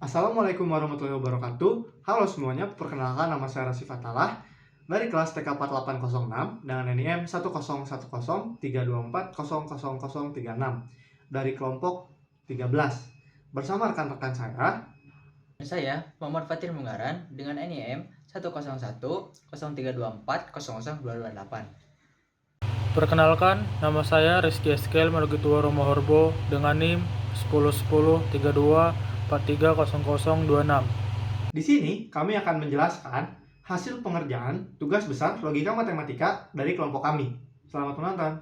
Assalamualaikum warahmatullahi wabarakatuh. Halo semuanya, perkenalkan nama saya Rasif Fatalah dari kelas TK 4806 dengan NIM 1010324000036 dari kelompok 13 bersama rekan-rekan saya. Saya Muhammad Fatir Munggaran dengan NIM 1010324000228. Perkenalkan, nama saya Rizky Eskel Margituwa Romohorbo dengan NIM 1010324300026. Di sini kami akan menjelaskan hasil pengerjaan tugas besar logika matematika dari kelompok kami. Selamat menonton.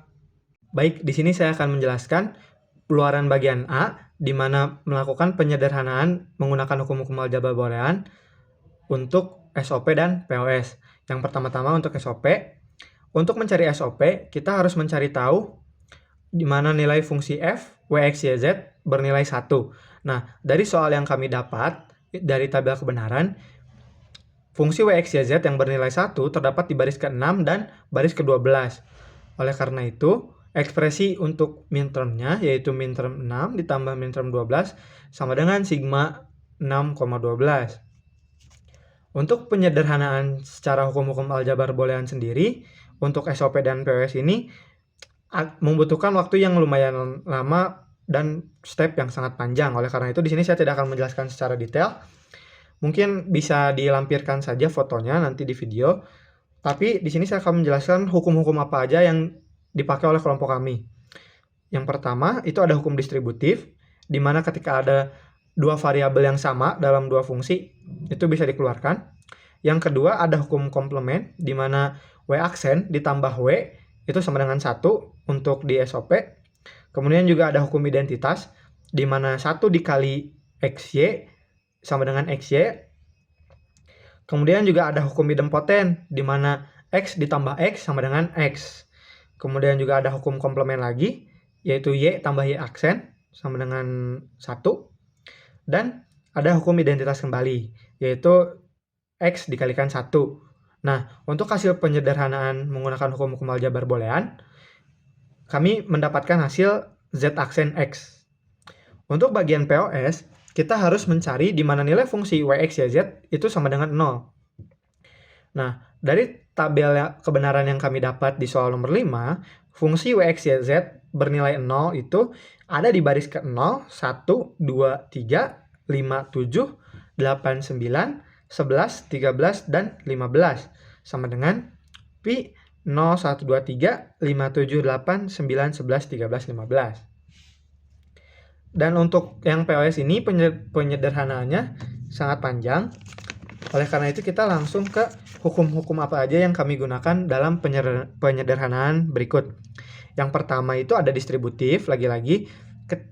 Baik, di sini saya akan menjelaskan Keluaran bagian A, di mana melakukan penyederhanaan menggunakan hukum-hukum aljabar boolean untuk SOP dan POS. Yang pertama-tama untuk SOP. Untuk mencari SOP, kita harus mencari tahu di mana nilai fungsi f, wx, y, z bernilai 1. Nah, dari soal yang kami dapat, dari tabel kebenaran, fungsi wx, y, z yang bernilai 1 terdapat di baris ke-6 dan baris ke-12. Oleh karena itu, ekspresi untuk min termnya yaitu min term 6 ditambah min term 12 sama dengan sigma 6,12. Untuk penyederhanaan secara hukum-hukum aljabar boolean sendiri, untuk SOP dan POS ini membutuhkan waktu yang lumayan lama dan step yang sangat panjang. Oleh karena itu di sini saya tidak akan menjelaskan secara detail. Mungkin bisa dilampirkan saja fotonya nanti di video. Tapi di sini saya akan menjelaskan hukum-hukum apa aja yang dipakai oleh kelompok kami. Yang pertama, itu ada hukum distributif, di mana ketika ada dua variabel yang sama dalam dua fungsi, itu bisa dikeluarkan. Yang kedua, ada hukum komplement, di mana W aksen ditambah W, itu sama dengan 1 untuk di SOP. Kemudian juga ada hukum identitas, di mana 1 dikali XY sama dengan XY. Kemudian juga ada hukum idempoten, di mana X ditambah X sama dengan X. Kemudian juga ada hukum komplement lagi, yaitu Y tambah Y aksen sama dengan 1. Dan ada hukum identitas kembali, yaitu X dikalikan 1. Nah, untuk hasil penyederhanaan menggunakan hukum-hukum aljabar boolean, kami mendapatkan hasil Z aksen X. Untuk bagian POS, kita harus mencari di mana nilai fungsi Wx, Yz itu sama dengan 0. Nah, dari tabel kebenaran yang kami dapat di soal nomor 5, fungsi Wx, Yz bernilai 0 itu ada di baris ke-0, 1, 2, 3, 5, 7, 8, 9, 11, 13, dan 15. Sama dengan pi 0, 1, 2, 3, 5, 7, 8, 9, 11, 13, 15. Dan untuk yang POS ini penyederhanaannya sangat panjang. Oleh karena itu kita langsung ke hukum-hukum apa aja yang kami gunakan dalam penyederhanaan berikut. Yang pertama itu ada distributif, lagi-lagi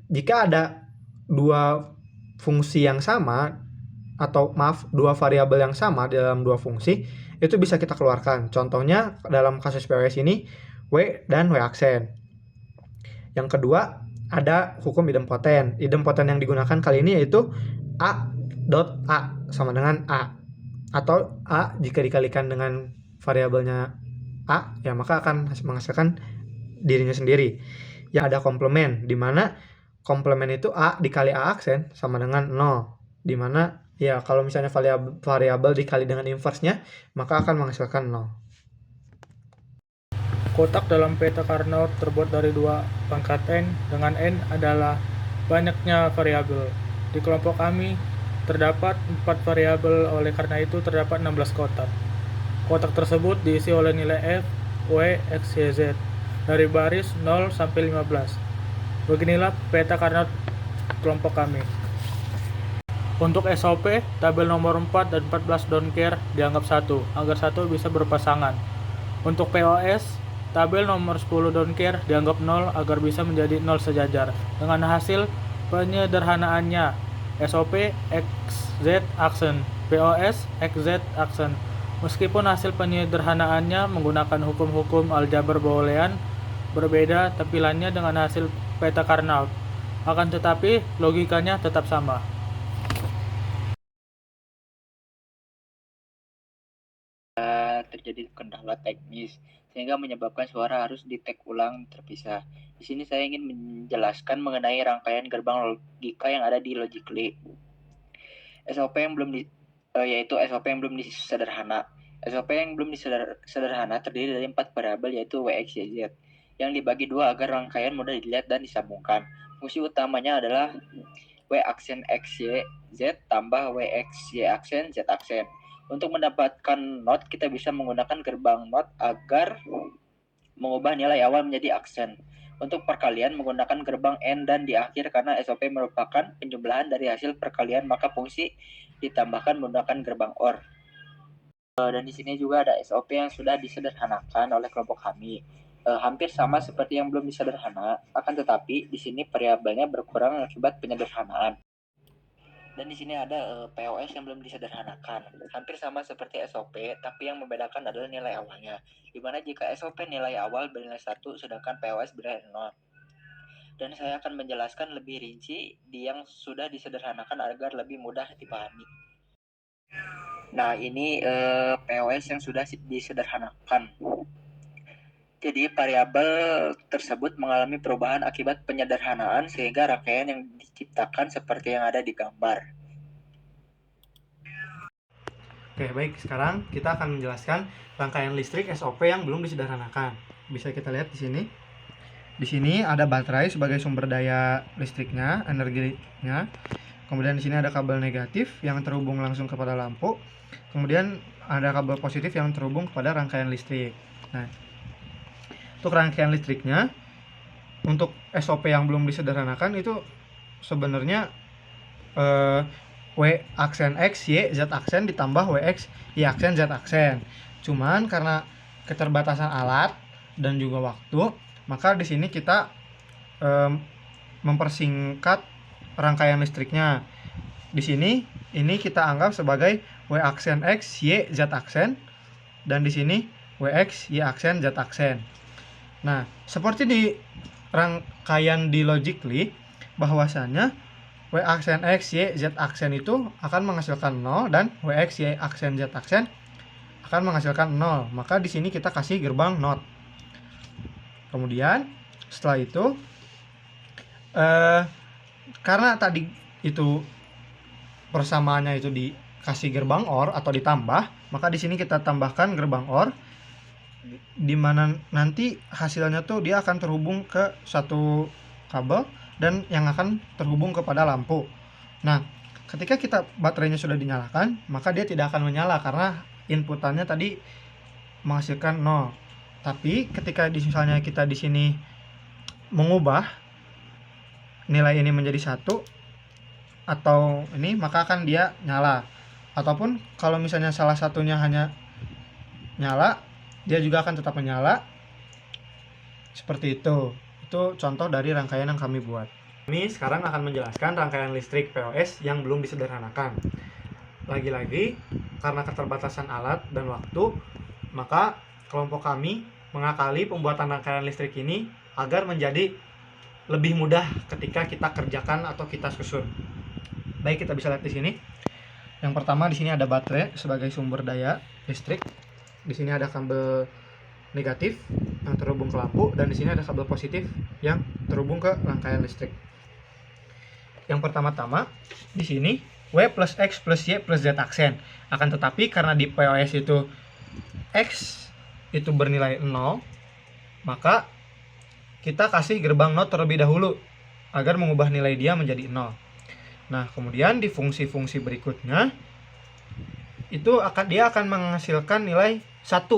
jika ada dua fungsi yang sama, atau maaf, dua variabel yang sama dalam dua fungsi, itu bisa kita keluarkan. Contohnya dalam kasus POS ini, W dan W aksen. Yang kedua, ada hukum idempoten. Idempoten yang digunakan kali ini yaitu A dot A sama dengan A. Atau A jika dikalikan dengan variabelnya A, ya maka akan menghasilkan dirinya sendiri. Yang ada komplement, di mana komplement itu A dikali A aksen sama dengan 0. Di mana ya kalau misalnya variabel dikali dengan inverse-nya, maka akan menghasilkan 0. Kotak dalam peta Carnot terbuat dari 2 pangkat N, dengan N adalah banyaknya variabel. Di kelompok kami terdapat 4 variabel, oleh karena itu terdapat 16 kotak. Kotak tersebut diisi oleh nilai F, W, X, Y, Z dari baris 0 sampai 15. Beginilah peta Carnot kelompok kami. Untuk SOP, tabel nomor 4 dan 14 don't care dianggap 1, agar 1 bisa berpasangan. Untuk POS, tabel nomor 10 don't care dianggap 0 agar bisa menjadi 0 sejajar. Dengan hasil penyederhanaannya, SOP XZ aksen, POS XZ aksen. Meskipun hasil penyederhanaannya menggunakan hukum-hukum aljabar boolean berbeda tampilannya dengan hasil peta Carnot, akan tetapi logikanya tetap sama. Terjadi kendala teknis sehingga menyebabkan suara harus di-tag ulang terpisah. Di sini saya ingin menjelaskan mengenai rangkaian gerbang logika yang ada di Logic.ly. SOP yang belum yaitu SOP yang belum disederhana. SOP yang belum disederhana terdiri dari 4 variabel yaitu WX, YZ yang dibagi dua agar rangkaian mudah dilihat dan disambungkan. Fungsi utamanya adalah W aksen X, Y, Z tambah WX, Y aksen, Z aksen. Untuk mendapatkan not, kita bisa menggunakan gerbang not agar mengubah nilai awal menjadi aksen. Untuk perkalian menggunakan gerbang N dan di akhir karena SOP merupakan penjumlahan dari hasil perkalian, maka fungsi ditambahkan menggunakan gerbang OR. Dan di sini juga ada SOP yang sudah disederhanakan oleh kelompok kami. Hampir sama seperti yang belum disederhana, akan tetapi di sini variabelnya berkurang akibat penyederhanaan. Dan di sini ada POS yang belum disederhanakan. Hampir sama seperti SOP, tapi yang membedakan adalah nilai awalnya. Dimana jika SOP nilai awal bernilai 1, sedangkan POS bernilai 0. Dan saya akan menjelaskan lebih rinci di yang sudah disederhanakan agar lebih mudah dipahami. Nah, ini POS yang sudah disederhanakan. Jadi variabel tersebut mengalami perubahan akibat penyederhanaan sehingga rangkaian yang diciptakan seperti yang ada di gambar. Oke, baik. Sekarang kita akan menjelaskan rangkaian listrik SOP yang belum disederhanakan. Bisa kita lihat di sini. Di sini ada baterai sebagai sumber daya listriknya, energinya. Kemudian di sini ada kabel negatif yang terhubung langsung kepada lampu. Kemudian ada kabel positif yang terhubung kepada rangkaian listrik. Nah, untuk rangkaian listriknya, untuk SOP yang belum disederhanakan itu sebenarnya W aksen X, Y, Z aksen ditambah WX, Y aksen, Z aksen. Cuman karena keterbatasan alat dan juga waktu, maka di sini kita mempersingkat rangkaian listriknya. Di sini ini kita anggap sebagai W aksen X, Y, Z aksen, dan di sini WX, Y aksen, Z aksen. Nah, seperti di rangkaian di logically, bahwasannya W aksen X, Y, Z aksen itu akan menghasilkan 0 dan WX, Y aksen, Z aksen akan menghasilkan 0. Maka di sini kita kasih gerbang not. Kemudian setelah itu karena tadi itu persamaannya itu dikasih gerbang OR atau ditambah, maka di sini kita tambahkan gerbang OR di mana nanti hasilnya tuh dia akan terhubung ke satu kabel dan yang akan terhubung kepada lampu. Nah, ketika kita baterainya sudah dinyalakan, maka dia tidak akan menyala karena inputannya tadi menghasilkan 0. Tapi ketika misalnya kita di sini mengubah nilai ini menjadi 1 atau ini, maka akan dia nyala. Ataupun kalau misalnya salah satunya hanya nyala, dia juga akan tetap menyala. Seperti itu. Itu contoh dari rangkaian yang kami buat. Kami sekarang akan menjelaskan rangkaian listrik POS yang belum disederhanakan. Lagi-lagi, karena keterbatasan alat dan waktu, maka kelompok kami mengakali pembuatan rangkaian listrik ini agar menjadi lebih mudah ketika kita kerjakan atau kita susun. Baik, kita bisa lihat di sini. Yang pertama di sini ada baterai sebagai sumber daya listrik. Di sini ada kabel negatif yang terhubung ke lampu dan di sini ada kabel positif yang terhubung ke rangkaian listrik. Yang pertama-tama di sini W plus X plus Y plus Z aksen. Akan tetapi karena di POS itu X itu bernilai 0, maka kita kasih gerbang not terlebih dahulu agar mengubah nilai dia menjadi 0. Nah, kemudian di fungsi-fungsi berikutnya itu dia akan menghasilkan nilai 1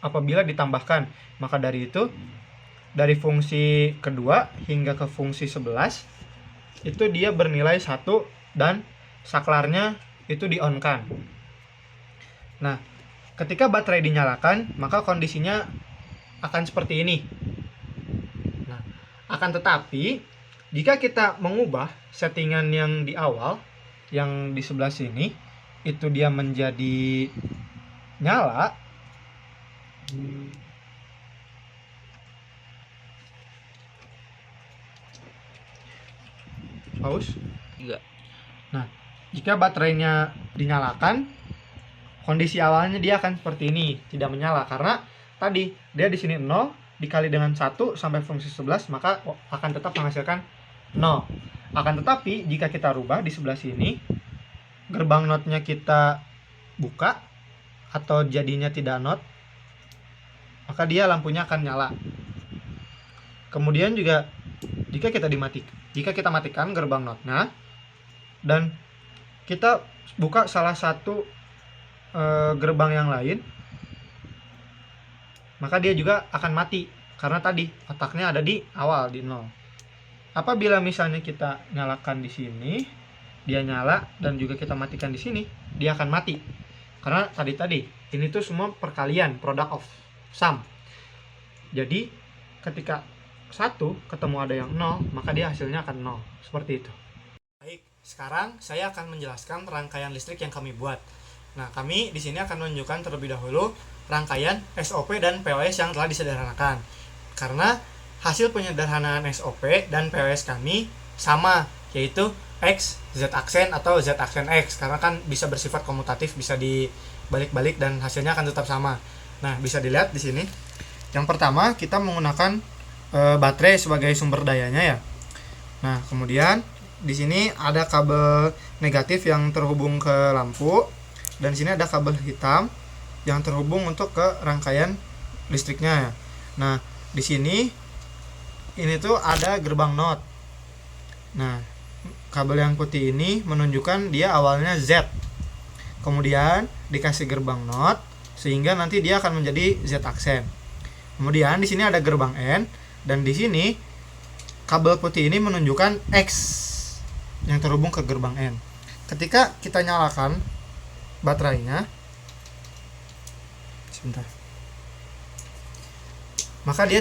apabila ditambahkan. Maka dari itu, dari fungsi kedua hingga ke fungsi 11 itu dia bernilai 1 dan saklarnya itu di-on-kan. Nah, ketika baterai dinyalakan, maka kondisinya akan seperti ini. Nah, akan tetapi jika kita mengubah settingan yang di awal, yang di sebelah sini, itu dia menjadi nyala, pause. Enggak. Nah, jika baterainya dinyalakan, kondisi awalnya dia akan seperti ini, tidak menyala karena tadi dia di sini 0 dikali dengan 1 sampai fungsi 11, maka akan tetap menghasilkan 0. Akan tetapi jika kita rubah di sebelah sini, gerbang NOT-nya kita buka atau jadinya tidak NOT, maka dia lampunya akan nyala. Kemudian juga jika kita matikan gerbang NOT-nya dan kita buka salah satu gerbang yang lain, maka dia juga akan mati karena tadi kotaknya ada di awal di 0. Apabila misalnya kita nyalakan di sini, dia nyala, dan juga kita matikan di sini, dia akan mati. Karena tadi ini tuh semua perkalian, product of sum. Jadi ketika 1 ketemu ada yang 0, maka dia hasilnya akan 0. Seperti itu. Baik, sekarang saya akan menjelaskan rangkaian listrik yang kami buat. Nah, kami di sini akan menunjukkan terlebih dahulu rangkaian SOP dan POS yang telah disederhanakan. Karena hasil penyederhanaan SOP dan POS kami sama, yaitu X, Z aksen atau Z aksen X, karena kan bisa bersifat komutatif, bisa dibalik-balik dan hasilnya akan tetap sama. Nah, bisa dilihat di sini. Yang pertama, kita menggunakan baterai sebagai sumber dayanya ya. Nah, kemudian di sini ada kabel negatif yang terhubung ke lampu, dan di sini ada kabel hitam yang terhubung untuk ke rangkaian listriknya. Nah, di sini ini tuh ada gerbang NOT. Nah, kabel yang putih ini menunjukkan dia awalnya Z. Kemudian dikasih gerbang NOT sehingga nanti dia akan menjadi Z aksen. Kemudian di sini ada gerbang N, dan di sini kabel putih ini menunjukkan X yang terhubung ke gerbang N. Ketika kita nyalakan baterainya, sebentar, maka dia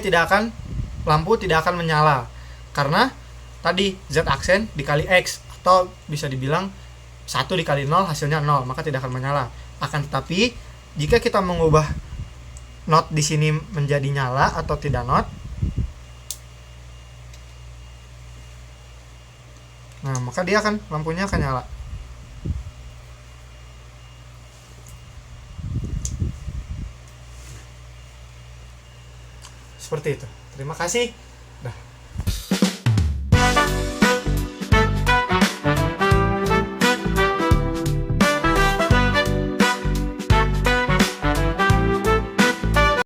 lampu tidak akan menyala karena tadi Z aksen dikali X, atau bisa dibilang 1 dikali 0 hasilnya 0, maka tidak akan menyala. Akan tetapi jika kita mengubah NOT di sini menjadi nyala atau tidak NOT, nah maka dia lampunya akan nyala. Seperti itu. Terima kasih.